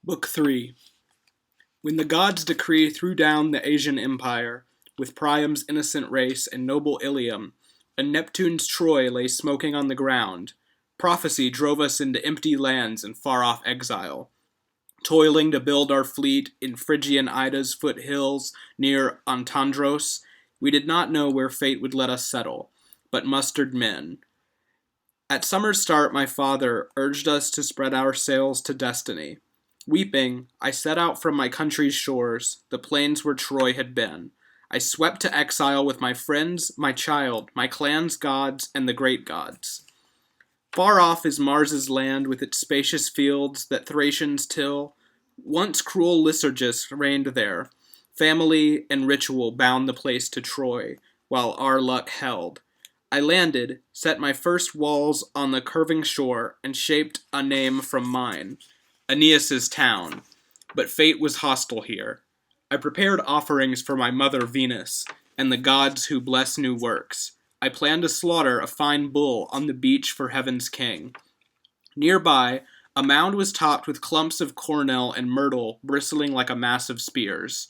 Book 3. When the gods' decree threw down the Asian empire, with Priam's innocent race and noble Ilium, and Neptune's Troy lay smoking on the ground, prophecy drove us into empty lands and far-off exile, toiling to build our fleet in Phrygian Ida's foothills near Antandros. We did not know where fate would let us settle, but mustered men. At summer's start my father urged us to spread our sails to destiny. Weeping, I set out from my country's shores, the plains where Troy had been. I swept to exile with my friends, my child, my clan's gods, and the great gods. Far off is Mars's land with its spacious fields that Thracians till. Once cruel Lycurgus reigned there. Family and ritual bound the place to Troy, while our luck held. I landed, set my first walls on the curving shore, and shaped a name from mine. Aeneas's town, but fate was hostile here. I prepared offerings for my mother Venus, and the gods who bless new works. I planned to slaughter a fine bull on the beach for heaven's king. Nearby, a mound was topped with clumps of cornel and myrtle bristling like a mass of spears.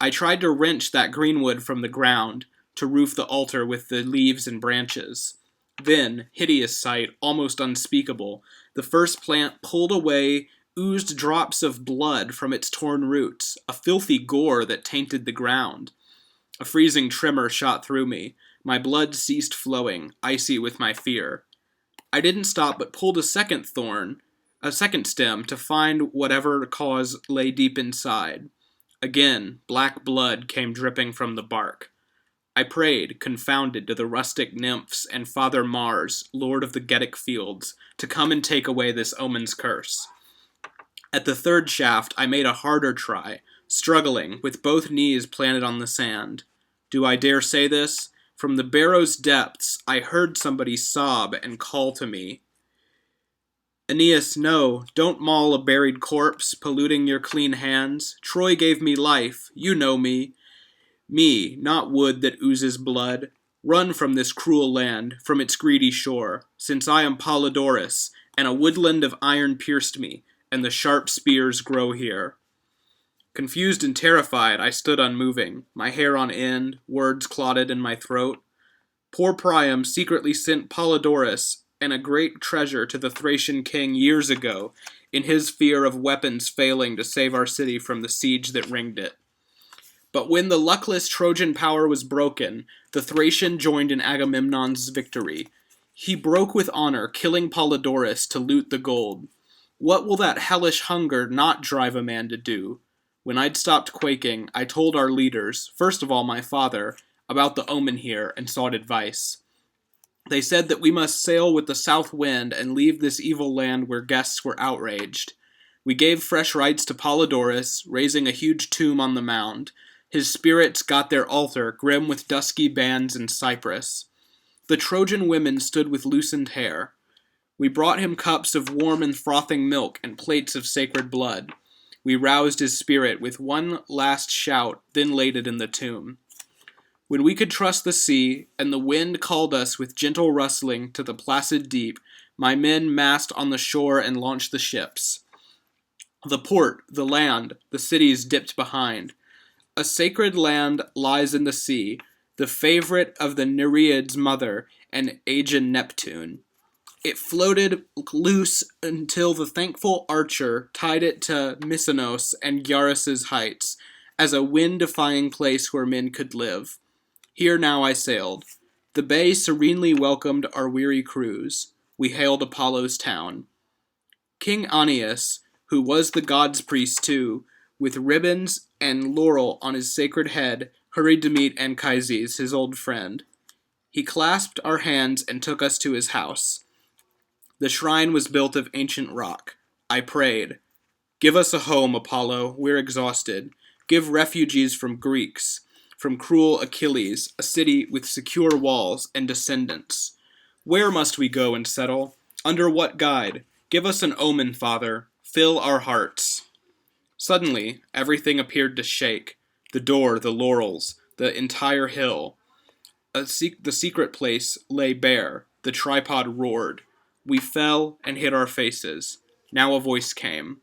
I tried to wrench that greenwood from the ground, to roof the altar with the leaves and branches. Then, hideous sight, almost unspeakable, the first plant pulled away oozed drops of blood from its torn roots, a filthy gore that tainted the ground. A freezing tremor shot through me. My blood ceased flowing, icy with my fear. I didn't stop but pulled a second stem, to find whatever cause lay deep inside. Again, black blood came dripping from the bark. I prayed, confounded, to the rustic nymphs and Father Mars, lord of the Getic fields, to come and take away this omen's curse. At the third shaft, I made a harder try, struggling, with both knees planted on the sand. Do I dare say this? From the barrow's depths, I heard somebody sob and call to me. Aeneas, no, don't maul a buried corpse, polluting your clean hands. Troy gave me life, you know me. Me, not wood that oozes blood. Run from this cruel land, from its greedy shore, since I am Polydorus, and a woodland of iron pierced me, and the sharp spears grow here. Confused and terrified, I stood unmoving, my hair on end, words clotted in my throat. Poor Priam secretly sent Polydorus and a great treasure to the Thracian king years ago, in his fear of weapons failing to save our city from the siege that ringed it. But when the luckless Trojan power was broken, the Thracian joined in Agamemnon's victory. He broke with honor, killing Polydorus to loot the gold. What will that hellish hunger not drive a man to do? When I'd stopped quaking, I told our leaders, first of all my father, about the omen here and sought advice. They said that we must sail with the south wind and leave this evil land where guests were outraged. We gave fresh rites to Polydorus, raising a huge tomb on the mound. His spirits got their altar, grim with dusky bands and cypress. The Trojan women stood with loosened hair. We brought him cups of warm and frothing milk and plates of sacred blood. We roused his spirit with one last shout, then laid it in the tomb. When we could trust the sea, and the wind called us with gentle rustling to the placid deep, my men massed on the shore and launched the ships. The port, the land, the cities dipped behind. A sacred land lies in the sea, the favorite of the Nereids' mother and Aegean Neptune. It floated loose until the thankful archer tied it to Mykonos and Gyaris's heights, as a wind-defying place where men could live. Here now I sailed. The bay serenely welcomed our weary cruise. We hailed Apollo's town. King Aeneas, who was the god's priest too, with ribbons and laurel on his sacred head, hurried to meet Anchises, his old friend. He clasped our hands and took us to his house. The shrine was built of ancient rock. I prayed, "Give us a home, Apollo, we're exhausted. Give refugees from Greeks, from cruel Achilles, a city with secure walls and descendants. Where must we go and settle? Under what guide? Give us an omen, Father. Fill our hearts." Suddenly, everything appeared to shake. The door, the laurels, the entire hill. The secret place lay bare. The tripod roared. We fell and hid our faces. Now a voice came.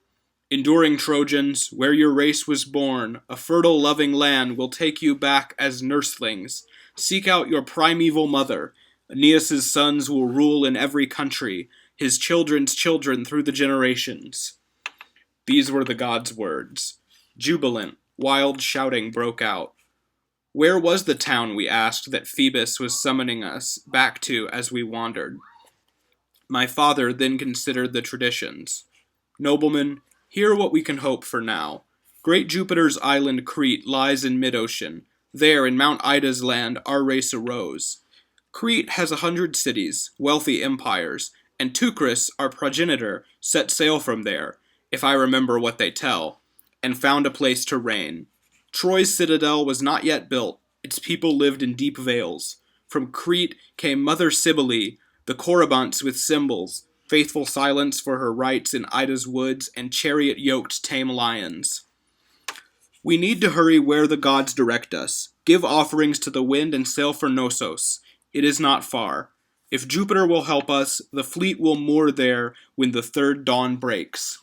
Enduring Trojans, where your race was born, a fertile loving land will take you back as nurslings. Seek out your primeval mother. Aeneas' sons will rule in every country, his children's children through the generations. These were the gods' words. Jubilant, wild shouting broke out. Where was the town, we asked, that Phoebus was summoning us back to as we wandered? My father then considered the traditions. Noblemen, hear what we can hope for now. Great Jupiter's island Crete lies in mid-ocean. There, in Mount Ida's land, our race arose. Crete has 100 cities, wealthy empires, and Teucrus, our progenitor, set sail from there, if I remember what they tell, and found a place to reign. Troy's citadel was not yet built. Its people lived in deep vales. From Crete came Mother Cybele, the Corybantes with cymbals, faithful silence for her rights in Ida's woods, and chariot-yoked tame lions. We need to hurry where the gods direct us. Give offerings to the wind and sail for Knossos. It is not far. If Jupiter will help us, the fleet will moor there when the third dawn breaks.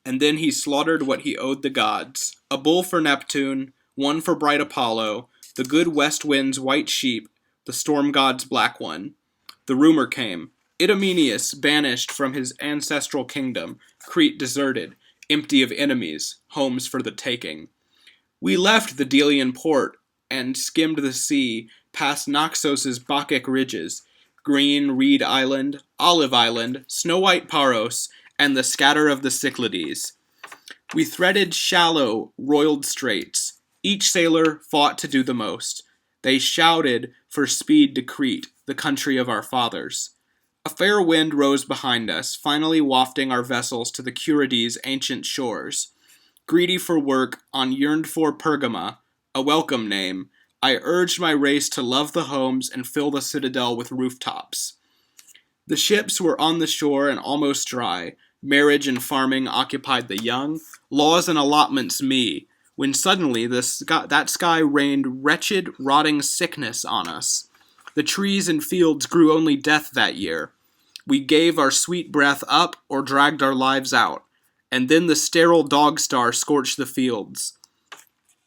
And then he slaughtered what he owed the gods. A bull for Neptune, one for bright Apollo, the good west wind's white sheep, the storm god's black one. The rumor came. Idomeneus banished from his ancestral kingdom, Crete deserted, empty of enemies, homes for the taking. We left the Delian port and skimmed the sea past Naxos' Bacchic ridges, green Reed Island, Olive Island, snow-white Paros, and the scatter of the Cyclades. We threaded shallow, roiled straits. Each sailor fought to do the most. They shouted for speed to Crete, the country of our fathers. A fair wind rose behind us, finally wafting our vessels to the Curides' ancient shores. Greedy for work, on yearned-for Pergama, a welcome name, I urged my race to love the homes and fill the citadel with rooftops. The ships were on the shore and almost dry. Marriage and farming occupied the young, laws and allotments me, when suddenly that sky rained wretched, rotting sickness on us. The trees and fields grew only death that year. We gave our sweet breath up or dragged our lives out, and then the sterile dog-star scorched the fields.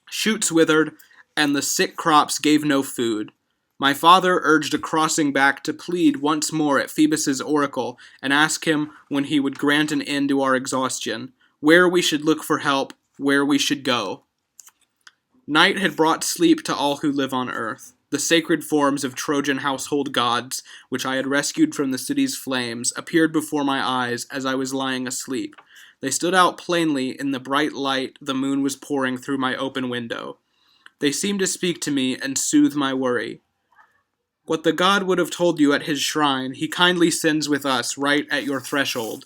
Shoots withered, and the sick crops gave no food. My father urged a crossing back to plead once more at Phoebus' oracle and ask him when he would grant an end to our exhaustion, where we should look for help, where we should go. Night had brought sleep to all who live on earth. The sacred forms of Trojan household gods, which I had rescued from the city's flames, appeared before my eyes as I was lying asleep. They stood out plainly in the bright light the moon was pouring through my open window. They seemed to speak to me and soothe my worry. What the god would have told you at his shrine, he kindly sends with us right at your threshold.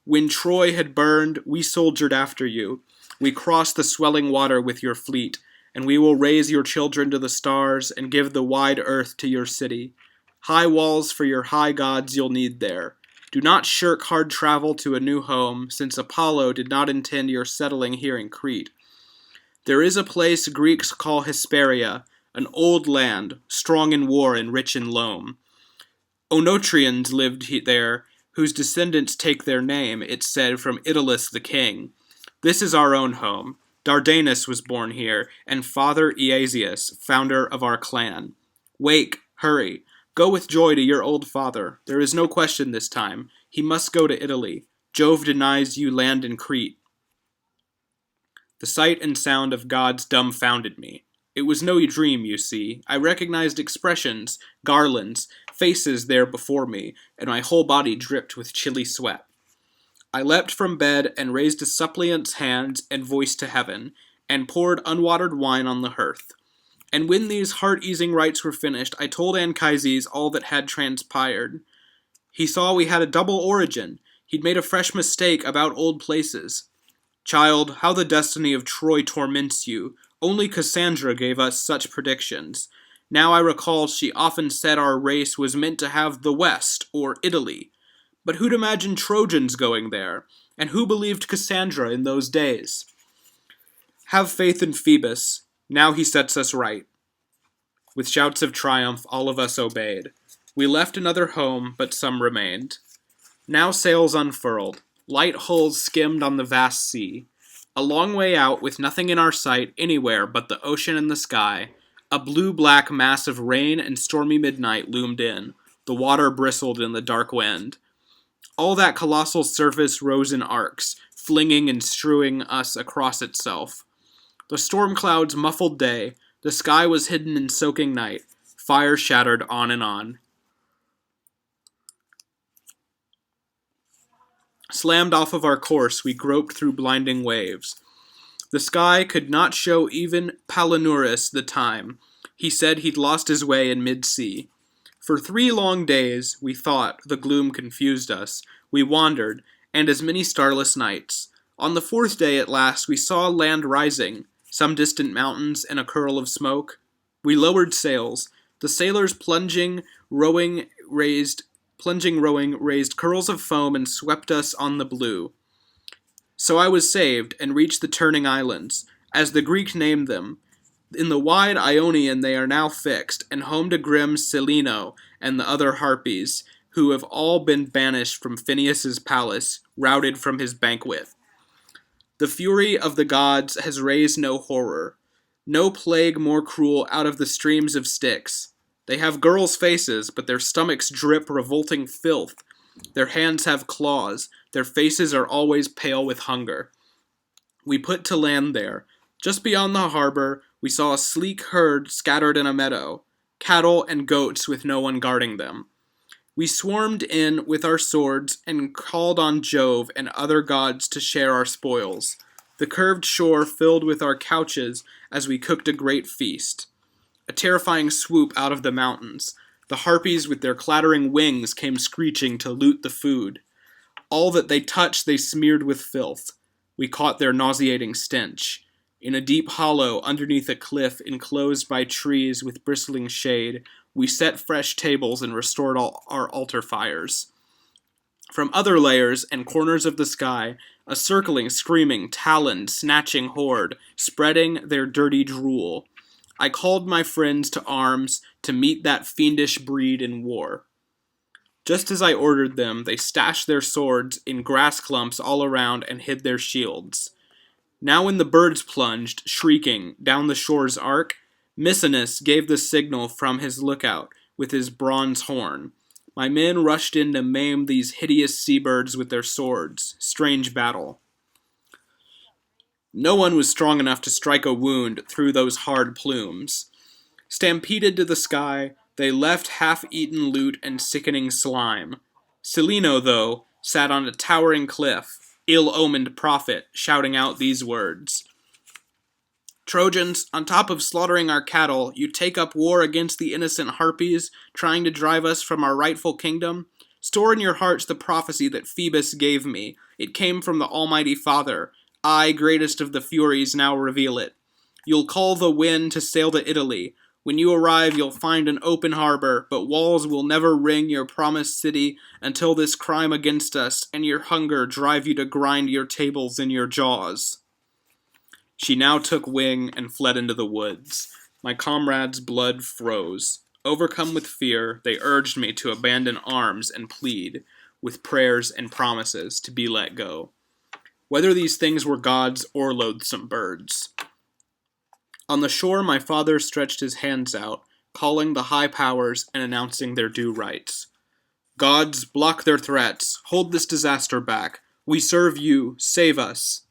When Troy had burned, we soldiered after you. We crossed the swelling water with your fleet, and we will raise your children to the stars and give the wide earth to your city. High walls for your high gods you'll need there. Do not shirk hard travel to a new home, since Apollo did not intend your settling here in Crete. There is a place Greeks call Hesperia, an old land, strong in war and rich in loam. Onotrians lived there, whose descendants take their name, it's said, from Italus the king. This is our own home. Dardanus was born here, and Father Easius, founder of our clan. Wake, hurry, go with joy to your old father. There is no question this time. He must go to Italy. Jove denies you land in Crete. The sight and sound of gods dumbfounded me. It was no dream, you see. I recognized expressions, garlands, faces there before me, and my whole body dripped with chilly sweat. I leapt from bed and raised a suppliant's hands and voice to heaven, and poured unwatered wine on the hearth. And when these heart-easing rites were finished, I told Anchises all that had transpired. He saw we had a double origin. He'd made a fresh mistake about old places. Child, how the destiny of Troy torments you. Only Cassandra gave us such predictions. Now I recall she often said our race was meant to have the West, or Italy. But who'd imagine Trojans going there? And who believed Cassandra in those days? Have faith in Phoebus. Now he sets us right. With shouts of triumph, all of us obeyed. We left another home, but some remained. Now sails unfurled. Light hulls skimmed on the vast sea. A long way out, with nothing in our sight anywhere but the ocean and the sky, a blue-black mass of rain and stormy midnight loomed in. The water bristled in the dark wind. All that colossal surface rose in arcs, flinging and strewing us across itself. The storm clouds muffled day. The sky was hidden in soaking night. Fire shattered on and on. Slammed off of our course, we groped through blinding waves. The sky could not show even Palinurus the time. He said he'd lost his way in mid-sea. For 3 long days, we thought, the gloom confused us. We wandered, and as many starless nights. On the 4th day at last we saw land rising, some distant mountains and a curl of smoke. We lowered sails. The sailors plunging rowing raised curls of foam and swept us on the blue. So I was saved, and reached the turning islands, as the Greek named them. In the wide Ionian they are now fixed, and home to grim Celaeno and the other harpies, who have all been banished from Phineus's palace, routed from his banquet. The fury of the gods has raised no horror, no plague more cruel out of the streams of Styx. They have girls' faces, but their stomachs drip revolting filth. Their hands have claws. Their faces are always pale with hunger. We put to land there. Just beyond the harbor, we saw a sleek herd scattered in a meadow, cattle and goats with no one guarding them. We swarmed in with our swords and called on Jove and other gods to share our spoils. The curved shore filled with our couches as we cooked a great feast. A terrifying swoop out of the mountains. The harpies with their clattering wings came screeching to loot the food. All that they touched they smeared with filth. We caught their nauseating stench. In a deep hollow underneath a cliff enclosed by trees with bristling shade, we set fresh tables and restored all our altar fires. From other layers and corners of the sky, a circling, screaming, taloned, snatching horde, spreading their dirty drool. I called my friends to arms to meet that fiendish breed in war. Just as I ordered them, they stashed their swords in grass clumps all around and hid their shields. Now when the birds plunged, shrieking, down the shore's arc, Misenus gave the signal from his lookout with his bronze horn. My men rushed in to maim these hideous seabirds with their swords. Strange battle. No one was strong enough to strike a wound through those hard plumes. Stampeded to the sky, they left half-eaten loot and sickening slime. Celaeno, though, sat on a towering cliff, ill-omened prophet, shouting out these words. Trojans, on top of slaughtering our cattle, you take up war against the innocent harpies, trying to drive us from our rightful kingdom? Store in your hearts the prophecy that Phoebus gave me. It came from the Almighty Father. I, greatest of the Furies, now reveal it. You'll call the wind to sail to Italy. When you arrive, you'll find an open harbor, but walls will never ring your promised city until this crime against us and your hunger drive you to grind your tables in your jaws. She now took wing and fled into the woods. My comrades' blood froze. Overcome with fear, they urged me to abandon arms and plead, with prayers and promises, to be let go. Whether these things were gods or loathsome birds. On the shore my father stretched his hands out, calling the high powers and announcing their due rights. Gods, block their threats. Hold this disaster back. We serve you. Save us.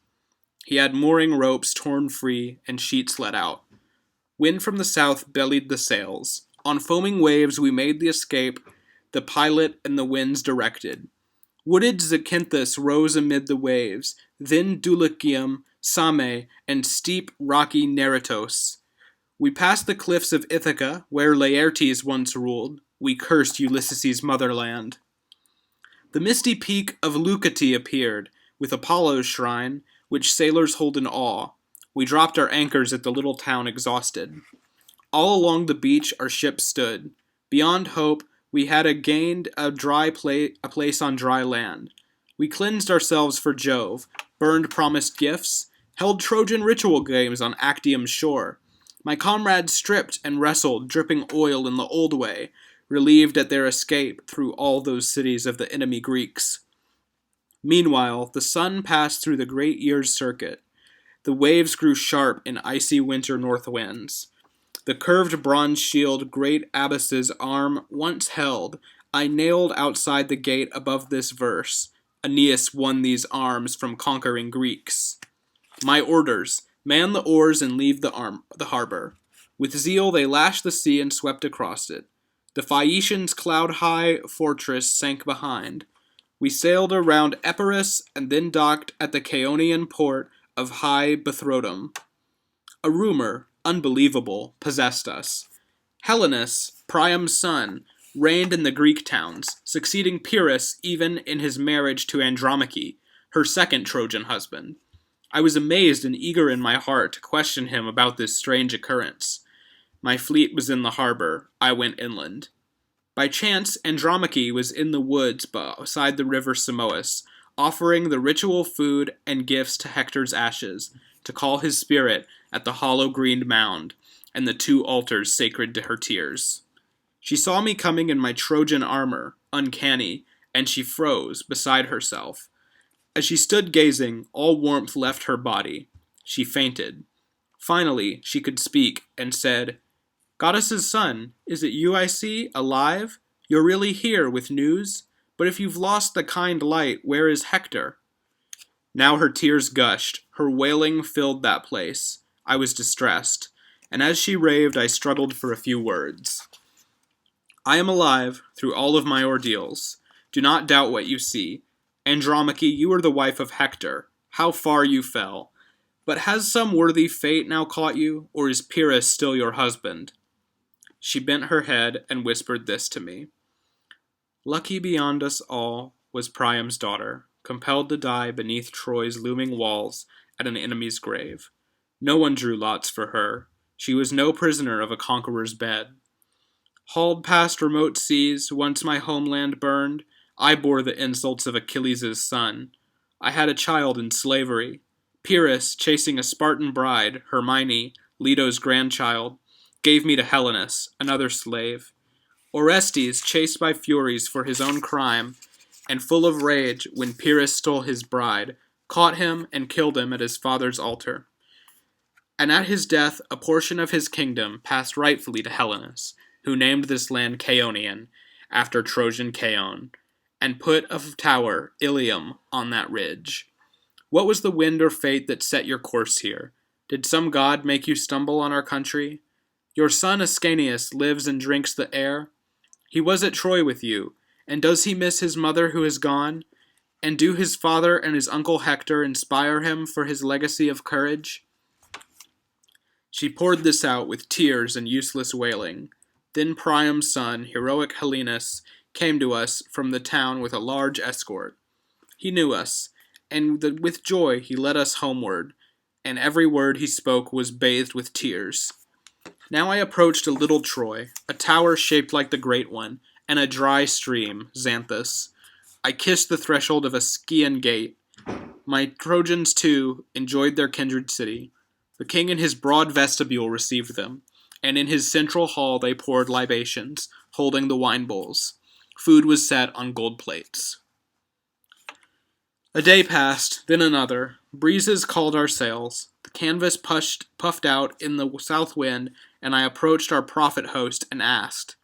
He had mooring ropes torn free and sheets let out. Wind from the south bellied the sails. On foaming waves we made the escape, the pilot and the winds directed. Wooded Zacynthus rose amid the waves, then Dulichium, Same, and steep, rocky Neritos. We passed the cliffs of Ithaca, where Laertes once ruled. We cursed Ulysses' motherland. The misty peak of Leucate appeared, with Apollo's shrine, which sailors hold in awe. We dropped our anchors at the little town exhausted. All along the beach our ship stood. Beyond hope, we had gained a place on dry land. We cleansed ourselves for Jove, burned promised gifts, held Trojan ritual games on Actium's shore. My comrades stripped and wrestled, dripping oil in the old way, relieved at their escape through all those cities of the enemy Greeks. Meanwhile, the sun passed through the great year's circuit. The waves grew sharp in icy winter north winds. The curved bronze shield great Abbas's arm once held, I nailed outside the gate above this verse. Aeneas won these arms from conquering Greeks. My orders, man the oars and leave the harbor. With zeal they lashed the sea and swept across it. The Phaeacians' cloud-high fortress sank behind. We sailed around Epirus and then docked at the Chaonian port of high Bethrodum. A rumor, unbelievable, possessed us. Helenus, Priam's son, reigned in the Greek towns, succeeding Pyrrhus even in his marriage to Andromache, her second Trojan husband. I was amazed and eager in my heart to question him about this strange occurrence. My fleet was in the harbor. I went inland. By chance, Andromache was in the woods beside the river Simois, offering the ritual food and gifts to Hector's ashes, to call his spirit at the hollow green mound, and the two altars sacred to her tears. She saw me coming in my Trojan armor, uncanny, and she froze, beside herself. As she stood gazing, all warmth left her body. She fainted. Finally, she could speak, and said, "Goddess's son, is it you I see, alive? You're really here with news? But if you've lost the kind light, where is Hector?" Now her tears gushed, her wailing filled that place. I was distressed, and as she raved, I struggled for a few words. "I am alive, through all of my ordeals. Do not doubt what you see. Andromache, you are the wife of Hector. How far you fell. But has some worthy fate now caught you, or is Pyrrhus still your husband?" She bent her head and whispered this to me. "Lucky beyond us all was Priam's daughter, compelled to die beneath Troy's looming walls at an enemy's grave. No one drew lots for her. She was no prisoner of a conqueror's bed. Hauled past remote seas, once my homeland burned, I bore the insults of Achilles' son. I had a child in slavery. Pyrrhus, chasing a Spartan bride, Hermione, Leto's grandchild, gave me to Helenus, another slave. Orestes, chased by Furies for his own crime, and full of rage when Pyrrhus stole his bride, caught him and killed him at his father's altar. And at his death, a portion of his kingdom passed rightfully to Helenus, who named this land Chaonian, after Trojan Chaon, and put a tower, Ilium, on that ridge. What was the wind or fate that set your course here? Did some god make you stumble on our country? Your son Ascanius lives and drinks the air. He was at Troy with you, and does he miss his mother who is gone? And do his father and his uncle Hector inspire him for his legacy of courage?" She poured this out with tears and useless wailing. Then Priam's son, heroic Helenus, came to us from the town with a large escort. He knew us, and with joy he led us homeward, and every word he spoke was bathed with tears. Now I approached a little Troy, a tower shaped like the great one, and a dry stream, Xanthus. I kissed the threshold of a Scaean gate. My Trojans, too, enjoyed their kindred city. The king in his broad vestibule received them, and in his central hall they poured libations, holding the wine bowls. Food was set on gold plates. A day passed, then another. Breezes called our sails. The canvas puffed out in the south wind, and I approached our prophet host and asked,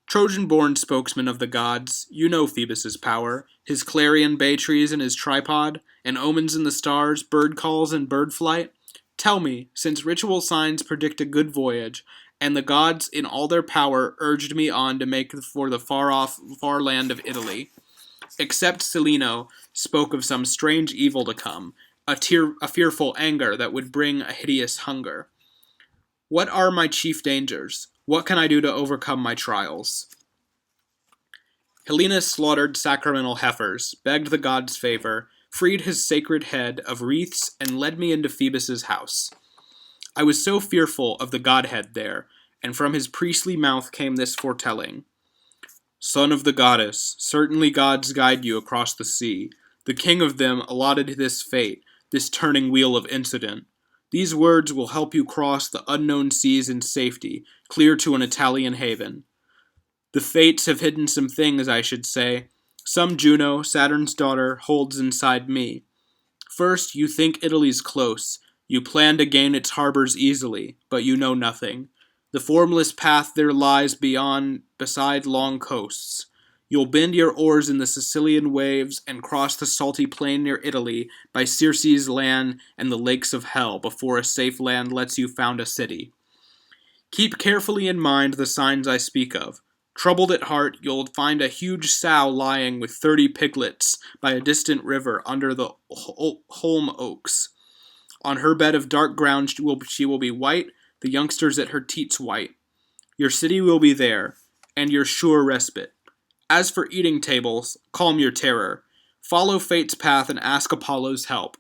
"Trojan-born spokesman of the gods, you know Phoebus' power, his clarion bay trees and his tripod, and omens in the stars, bird calls and bird flight. Tell me, since ritual signs predict a good voyage, and the gods in all their power urged me on to make for the far land of Italy, except Celino spoke of some strange evil to come, a fearful anger that would bring a hideous hunger. What are my chief dangers? What can I do to overcome my trials?" Helenus slaughtered sacramental heifers, begged the gods' favor, freed his sacred head of wreaths, and led me into Phoebus' house. I was so fearful of the godhead there, and from his priestly mouth came this foretelling. "Son of the goddess, certainly gods guide you across the sea. The king of them allotted this fate, this turning wheel of incident. These words will help you cross the unknown seas in safety, clear to an Italian haven. The fates have hidden some things, I should say, Some Juno, Saturn's daughter, holds inside me. First, you think Italy's close. You plan to gain its harbors easily, but you know nothing. The formless path there lies beside long coasts. You'll bend your oars in the Sicilian waves and cross the salty plain near Italy by Circe's land and the lakes of hell before a safe land lets you found a city. Keep carefully in mind the signs I speak of. Troubled at heart, you'll find a huge sow lying with 30 piglets by a distant river under the holm oaks. On her bed of dark ground she will be white, the youngsters at her teats white. Your city will be there, and your sure respite. As for eating tables, calm your terror. Follow fate's path and ask Apollo's help.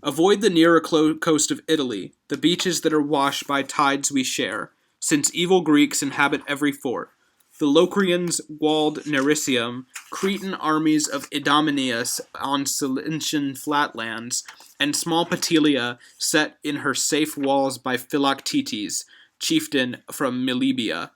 Avoid the nearer coast of Italy, the beaches that are washed by tides we share, since evil Greeks inhabit every fort. The Locrians walled Nerisium, Cretan armies of Idomeneus on Cilician flatlands, and small Petilia set in her safe walls by Philoctetes, chieftain from Melibea.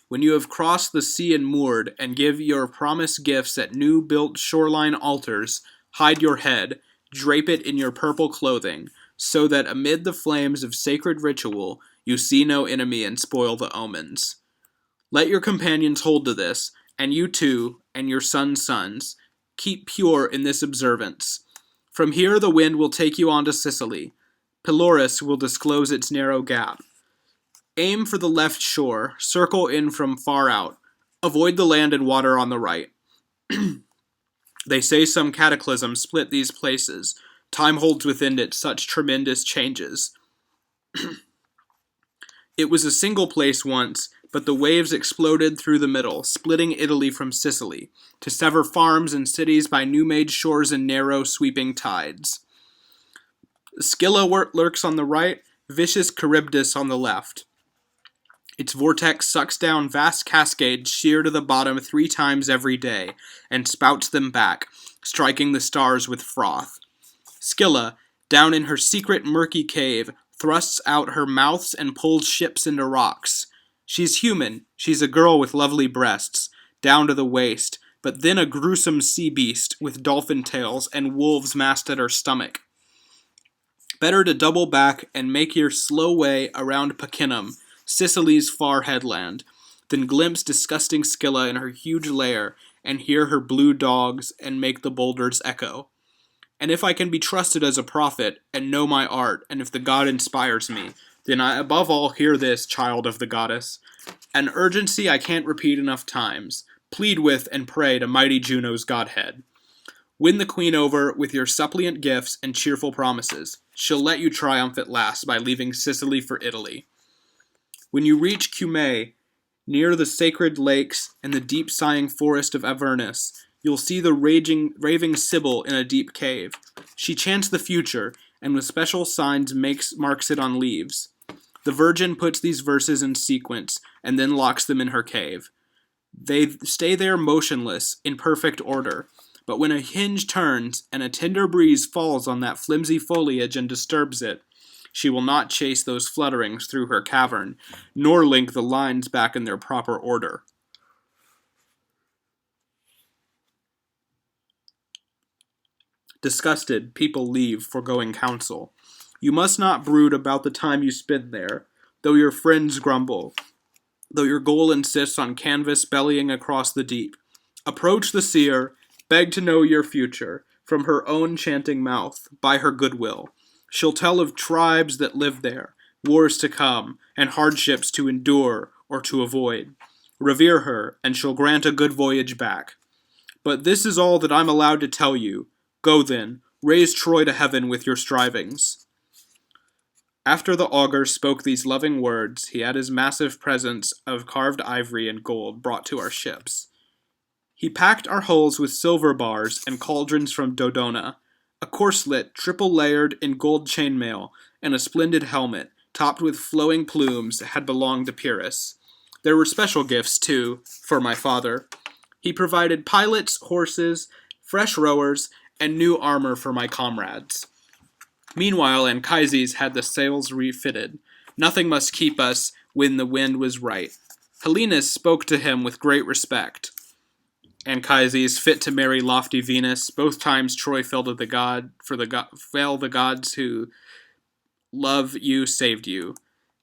When you have crossed the sea and moored, and give your promised gifts at new-built shoreline altars, hide your head, drape it in your purple clothing, so that amid the flames of sacred ritual, you see no enemy and spoil the omens. Let your companions hold to this, and you too, and your sons' sons, keep pure in this observance. From here the wind will take you on to Sicily. Pelorus will disclose its narrow gap. Aim for the left shore, circle in from far out. Avoid the land and water on the right. They say some cataclysm split these places. Time holds within it such tremendous changes. It was a single place once, but the waves exploded through the middle, splitting Italy from Sicily, to sever farms and cities by new-made shores and narrow, sweeping tides. Scylla lurks on the right, vicious Charybdis on the left. Its vortex sucks down vast cascades sheer to the bottom 3 times every day, and spouts them back, striking the stars with froth. Scylla, down in her secret murky cave, thrusts out her mouths and pulls ships into rocks. She's human, she's a girl with lovely breasts, down to the waist, but then a gruesome sea beast with dolphin tails and wolves massed at her stomach. Better to double back and make your slow way around Pacinum, Sicily's far headland, than glimpse disgusting Scylla in her huge lair and hear her blue dogs and make the boulders echo. And if I can be trusted as a prophet and know my art, and if the god inspires me, then I above all hear this, child of the goddess. An urgency I can't repeat enough times. Plead with and pray to mighty Juno's godhead. Win the queen over with your suppliant gifts and cheerful promises. She'll let you triumph at last by leaving Sicily for Italy. When you reach Cumae, near the sacred lakes and the deep sighing forest of Avernus, you'll see the raving Sibyl in a deep cave. She chants the future, and with special signs marks it on leaves. The Virgin puts these verses in sequence, and then locks them in her cave. They stay there motionless, in perfect order, but when a hinge turns, and a tender breeze falls on that flimsy foliage and disturbs it, she will not chase those flutterings through her cavern, nor link the lines back in their proper order. Disgusted, people leave, foregoing counsel. You must not brood about the time you spend there, though your friends grumble, though your goal insists on canvas bellying across the deep. Approach the seer, beg to know your future, from her own chanting mouth, by her goodwill. She'll tell of tribes that live there, wars to come, and hardships to endure or to avoid. Revere her, and she'll grant a good voyage back. But this is all that I'm allowed to tell you. Go then, raise Troy to heaven with your strivings. After the augur spoke these loving words, he had his massive presents of carved ivory and gold brought to our ships. He packed our hulls with silver bars and cauldrons from Dodona, a corselet triple-layered in gold chainmail, and a splendid helmet, topped with flowing plumes, had belonged to Pyrrhus. There were special gifts, too, for my father. He provided pilots, horses, fresh rowers, and new armor for my comrades. Meanwhile, Anchises had the sails refitted. Nothing must keep us when the wind was right. Helenus spoke to him with great respect. Anchises, fit to marry lofty Venus. Both times Troy fell to the gods who love you saved you.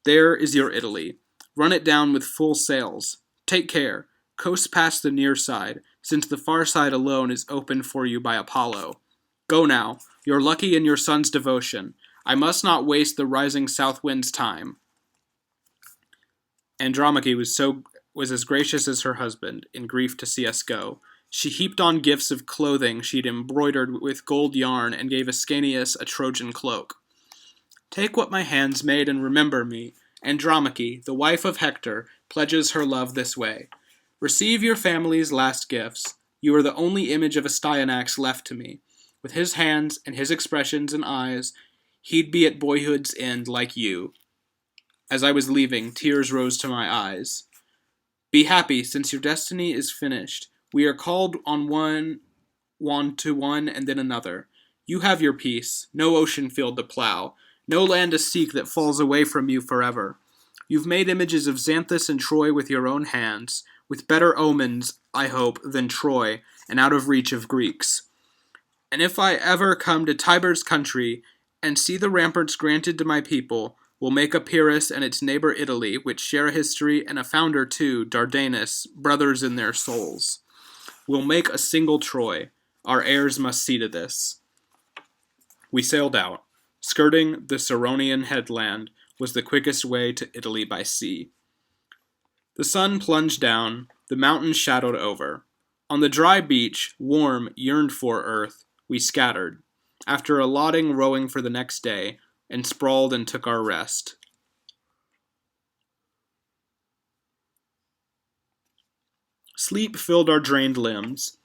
There is your Italy. Run it down with full sails. Take care. Coast past the near side, since the far side alone is opened for you by Apollo. Go now. You're lucky in your son's devotion. I must not waste the rising south wind's time. Andromache was as gracious as her husband, in grief to see us go. She heaped on gifts of clothing she'd embroidered with gold yarn, and gave Ascanius a Trojan cloak. Take what my hands made and remember me. Andromache, the wife of Hector, pledges her love this way. Receive your family's last gifts. You are the only image of Astyanax left to me. With his hands and his expressions and eyes, he'd be at boyhood's end like you. As I was leaving, tears rose to my eyes. Be happy, since your destiny is finished. We are called on one to one and then another. You have your peace, no ocean field to plow, no land to seek that falls away from you forever. You've made images of Xanthus and Troy with your own hands, with better omens, I hope, than Troy, and out of reach of Greeks. And if I ever come to Tiber's country, and see the ramparts granted to my people, will make Epirus and its neighbor Italy, which share a history and a founder too, Dardanus, brothers in their souls. We'll make a single Troy. Our heirs must see to this. We sailed out. Skirting the Ceronian headland was the quickest way to Italy by sea. The sun plunged down, the mountains shadowed over. On the dry beach, warm, yearned-for earth, we scattered, after allotting rowing for the next day, and sprawled and took our rest. Sleep filled our drained limbs.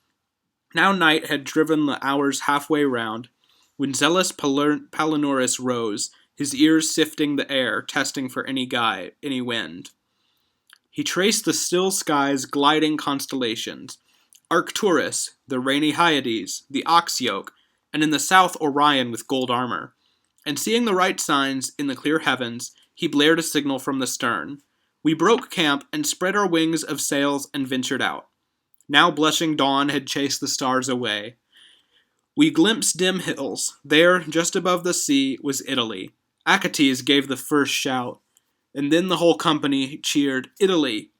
Now night had driven the hours halfway round, when zealous Palinurus rose, his ears sifting the air, testing for any wind. He traced the still sky's gliding constellations, Arcturus, the rainy Hyades, the ox yoke, and in the south Orion with gold armor. And seeing the right signs in the clear heavens, he blared a signal from the stern. We broke camp and spread our wings of sails and ventured out. Now blushing dawn had chased the stars away. We glimpsed dim hills. There, just above the sea, was Italy. Achates gave the first shout, and then the whole company cheered, Italy!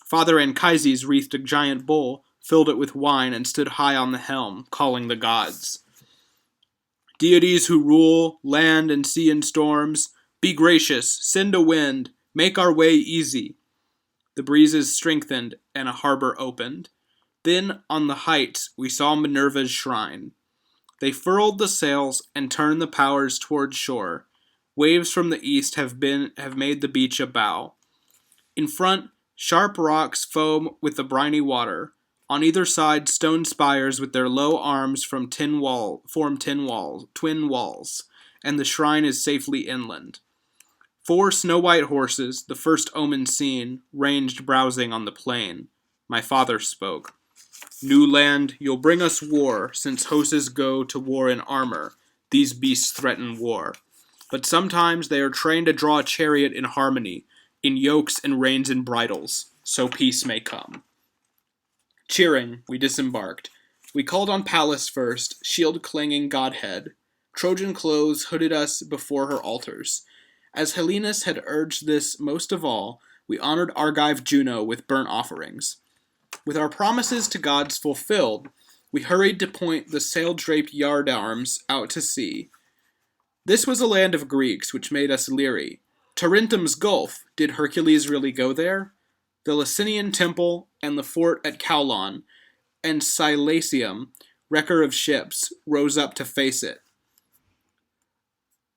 Father Anchises wreathed a giant bowl, filled it with wine, and stood high on the helm, calling the gods. Deities who rule land and sea in storms, be gracious, send a wind, make our way easy. The breezes strengthened, and a harbor opened. Then, on the heights, we saw Minerva's shrine. They furled the sails and turned the powers toward shore. Waves from the east have made the beach a bow. In front, sharp rocks foam with the briny water. On either side, stone spires with their low arms form twin walls, and the shrine is safely inland. 4 snow-white horses, the first omen seen, ranged browsing on the plain. My father spoke. New land, you'll bring us war, since hosts go to war in armor. These beasts threaten war. But sometimes they are trained to draw a chariot in harmony, in yokes and reins and bridles, so peace may come. Cheering, we disembarked. We called on Pallas first, shield-clanging godhead. Trojan clothes hooded us before her altars. As Helenus had urged this most of all, we honored Argive Juno with burnt offerings. With our promises to gods fulfilled, we hurried to point the sail-draped yardarms out to sea. This was a land of Greeks, which made us leery. Tarentum's Gulf, did Hercules really go there? The Licinian temple and the fort at Caulon, and Silasium, wrecker of ships, rose up to face it.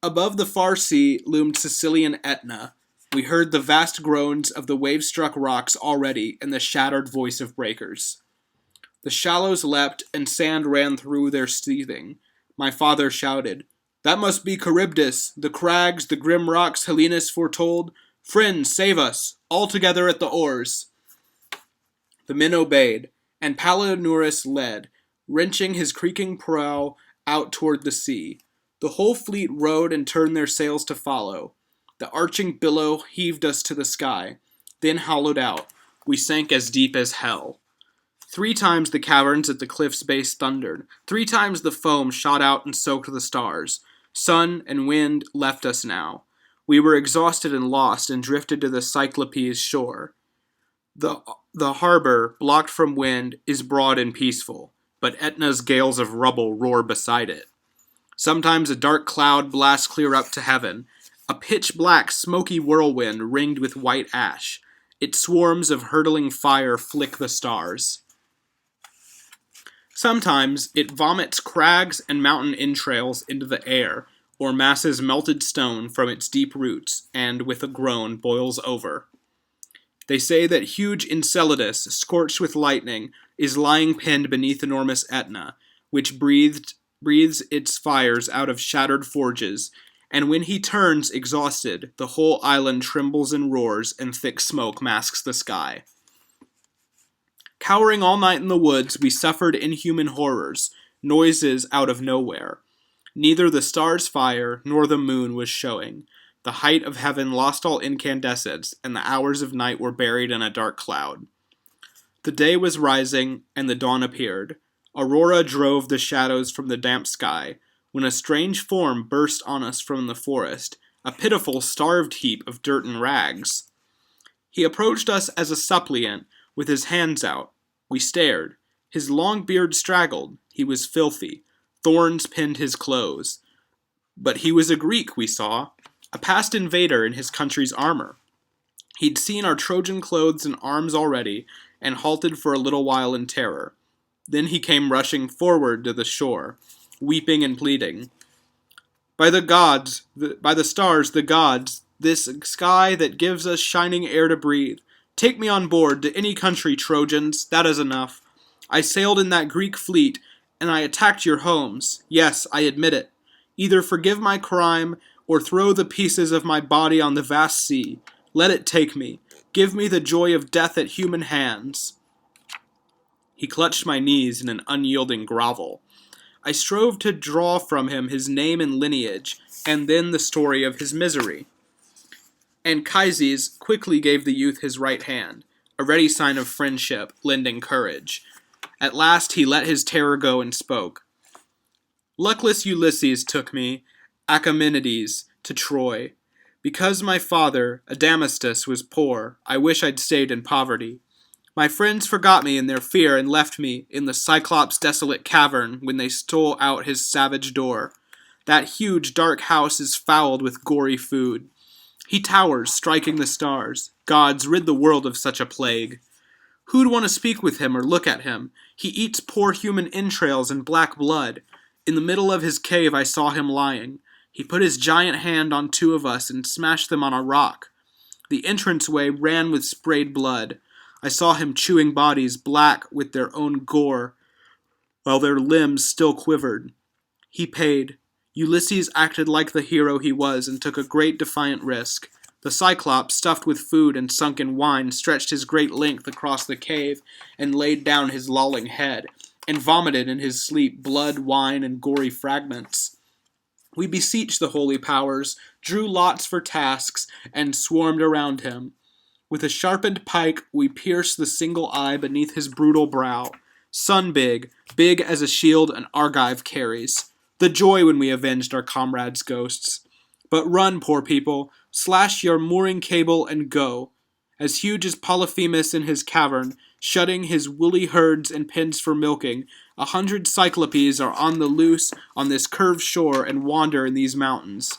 Above the far sea loomed Sicilian Etna. We heard the vast groans of the wave-struck rocks already and the shattered voice of breakers. The shallows leapt, and sand ran through their seething. My father shouted, That must be Charybdis, the crags, the grim rocks Helenus foretold. Friends, save us, all together at the oars. The men obeyed, and Palinurus led, wrenching his creaking prow out toward the sea. The whole fleet rowed and turned their sails to follow. The arching billow heaved us to the sky, then hollowed out. We sank as deep as hell. 3 times the caverns at the cliff's base thundered. 3 times the foam shot out and soaked the stars. Sun and wind left us now. We were exhausted and lost and drifted to the Cyclopes shore. The harbor, blocked from wind, is broad and peaceful, but Etna's gales of rubble roar beside it. Sometimes a dark cloud blasts clear up to heaven, a pitch-black, smoky whirlwind ringed with white ash. Its swarms of hurtling fire flick the stars. Sometimes it vomits crags and mountain entrails into the air, or masses melted stone from its deep roots, and, with a groan, boils over. They say that huge Enceladus, scorched with lightning, is lying pinned beneath enormous Etna, which breathes its fires out of shattered forges, and when he turns exhausted, the whole island trembles and roars, and thick smoke masks the sky. Cowering all night in the woods, we suffered inhuman horrors, noises out of nowhere. Neither the stars' fire nor the moon was showing. The height of heaven lost all incandescence, and the hours of night were buried in a dark cloud. The day was rising, and the dawn appeared. Aurora drove the shadows from the damp sky, when a strange form burst on us from the forest, a pitiful, starved heap of dirt and rags. He approached us as a suppliant, with his hands out. We stared. His long beard straggled. He was filthy. Thorns pinned his clothes. But he was a Greek, we saw, a past invader in his country's armor. He'd seen our Trojan clothes and arms already, and halted for a little while in terror. Then he came rushing forward to the shore, weeping and pleading. By the gods, by the stars, the gods, this sky that gives us shining air to breathe, take me on board to any country, Trojans, that is enough. I sailed in that Greek fleet, and I attacked your homes. Yes, I admit it. Either forgive my crime, or throw the pieces of my body on the vast sea. Let it take me. Give me the joy of death at human hands. He clutched my knees in an unyielding grovel. I strove to draw from him his name and lineage, and then the story of his misery. Anchises quickly gave the youth his right hand, a ready sign of friendship, lending courage. At last he let his terror go and spoke. Luckless Ulysses took me, Achaemenides, to Troy. Because my father, Adamastus, was poor, I wish I'd stayed in poverty. My friends forgot me in their fear and left me in the Cyclops' desolate cavern when they stole out his savage door. That huge, dark house is fouled with gory food. He towers, striking the stars. Gods, rid the world of such a plague. Who'd want to speak with him or look at him? He eats poor human entrails and black blood. In the middle of his cave I saw him lying. He put his giant hand on 2 of us and smashed them on a rock. The entranceway ran with sprayed blood. I saw him chewing bodies black with their own gore, while their limbs still quivered. He paid. Ulysses acted like the hero he was and took a great defiant risk. The Cyclops, stuffed with food and sunk in wine, stretched his great length across the cave and laid down his lolling head, and vomited in his sleep blood, wine, and gory fragments. We beseeched the holy powers, drew lots for tasks, and swarmed around him. With a sharpened pike, we pierced the single eye beneath his brutal brow. Sun big as a shield an Argive carries. The joy when we avenged our comrades' ghosts. But run, poor people, slash your mooring cable and go. As huge as Polyphemus in his cavern, shutting his woolly herds and pens for milking, 100 Cyclopes are on the loose on this curved shore and wander in these mountains.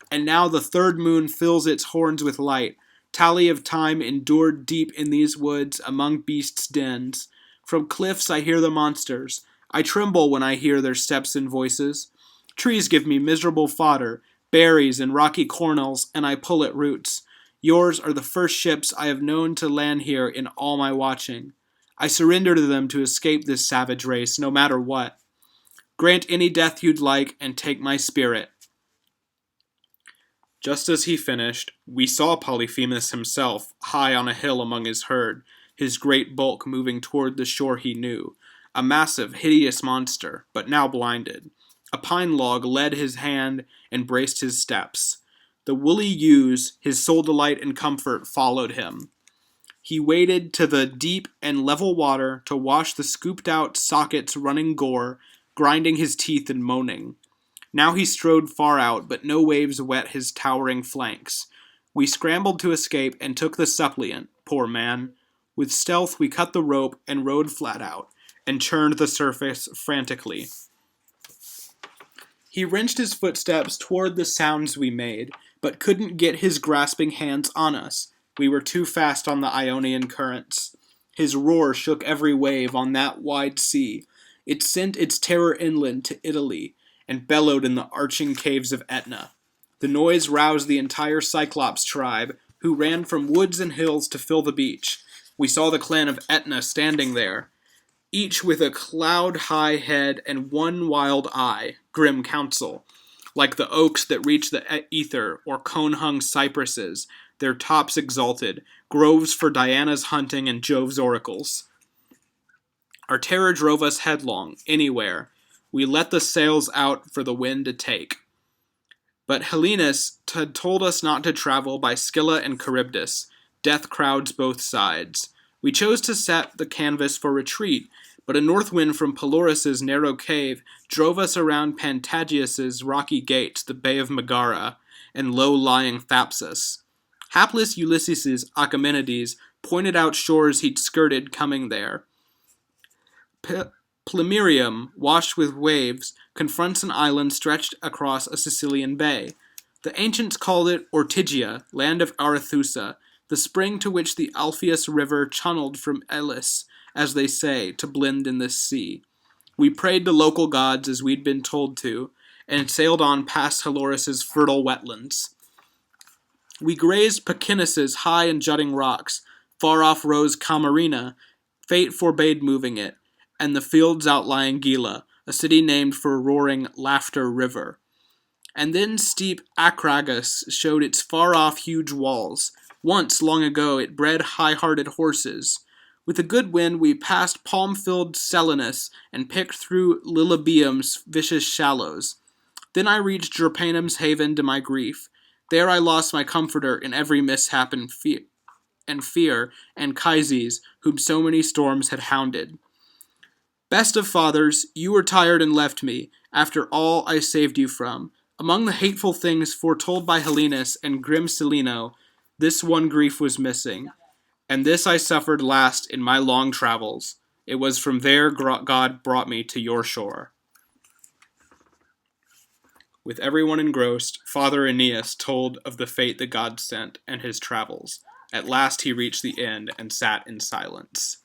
And now the 3rd moon fills its horns with light, tally of time endured deep in these woods among beasts' dens. From cliffs I hear the monsters. I tremble when I hear their steps and voices. Trees give me miserable fodder, berries and rocky cornels, and I pull at roots. Yours are the first ships I have known to land here in all my watching. I surrender to them to escape this savage race, no matter what. Grant any death you'd like, and take my spirit. Just as he finished, we saw Polyphemus himself, high on a hill among his herd, his great bulk moving toward the shore he knew, a massive, hideous monster, but now blinded. A pine log led his hand and braced his steps. The woolly ewes, his sole delight and comfort, followed him. He waded to the deep and level water to wash the scooped-out sockets running gore, grinding his teeth and moaning. Now he strode far out, but no waves wet his towering flanks. We scrambled to escape and took the suppliant, poor man. With stealth we cut the rope and rode flat out, and churned the surface frantically. He wrenched his footsteps toward the sounds we made, but couldn't get his grasping hands on us. We were too fast on the Ionian currents. His roar shook every wave on that wide sea. It sent its terror inland to Italy, and bellowed in the arching caves of Etna. The noise roused the entire Cyclops tribe, who ran from woods and hills to fill the beach. We saw the clan of Etna standing there, each with a cloud-high head and one wild eye, grim counsel. Like the oaks that reach the ether, or cone-hung cypresses, their tops exalted, groves for Diana's hunting and Jove's oracles. Our terror drove us headlong, anywhere. We let the sails out for the wind to take. But Helenus had told us not to travel by Scylla and Charybdis, death crowds both sides. We chose to set the canvas for retreat, but a north wind from Pelorus's narrow cave drove us around Pantagius's rocky gates, the Bay of Megara, and low-lying Thapsus. Hapless Ulysses' Achaemenides pointed out shores he'd skirted coming there. Plemmyrium, washed with waves, confronts an island stretched across a Sicilian bay. The ancients called it Ortygia, land of Arethusa, the spring to which the Alpheus River channeled from Elis, as they say, to blend in this sea. We prayed to local gods as we'd been told to, and sailed on past Halorus's fertile wetlands. We grazed Pachynus's high and jutting rocks. Far off rose Camarina. Fate forbade moving it, and the fields outlying Gila, a city named for a roaring Laughter River. And then steep Acragas showed its far-off huge walls. Once, long ago, it bred high-hearted horses. With a good wind, we passed palm-filled Selinus and picked through Lilybaeum's vicious shallows. Then I reached Drepanum's haven to my grief. There I lost my comforter in every mishap and fear, and Chryses, whom so many storms had hounded. Best of fathers, you were tired and left me, after all I saved you from. Among the hateful things foretold by Helenus and grim Cellino, this one grief was missing, and this I suffered last in my long travels. It was from there God brought me to your shore. With everyone engrossed, Father Aeneas told of the fate the gods sent and his travels. At last he reached the end and sat in silence.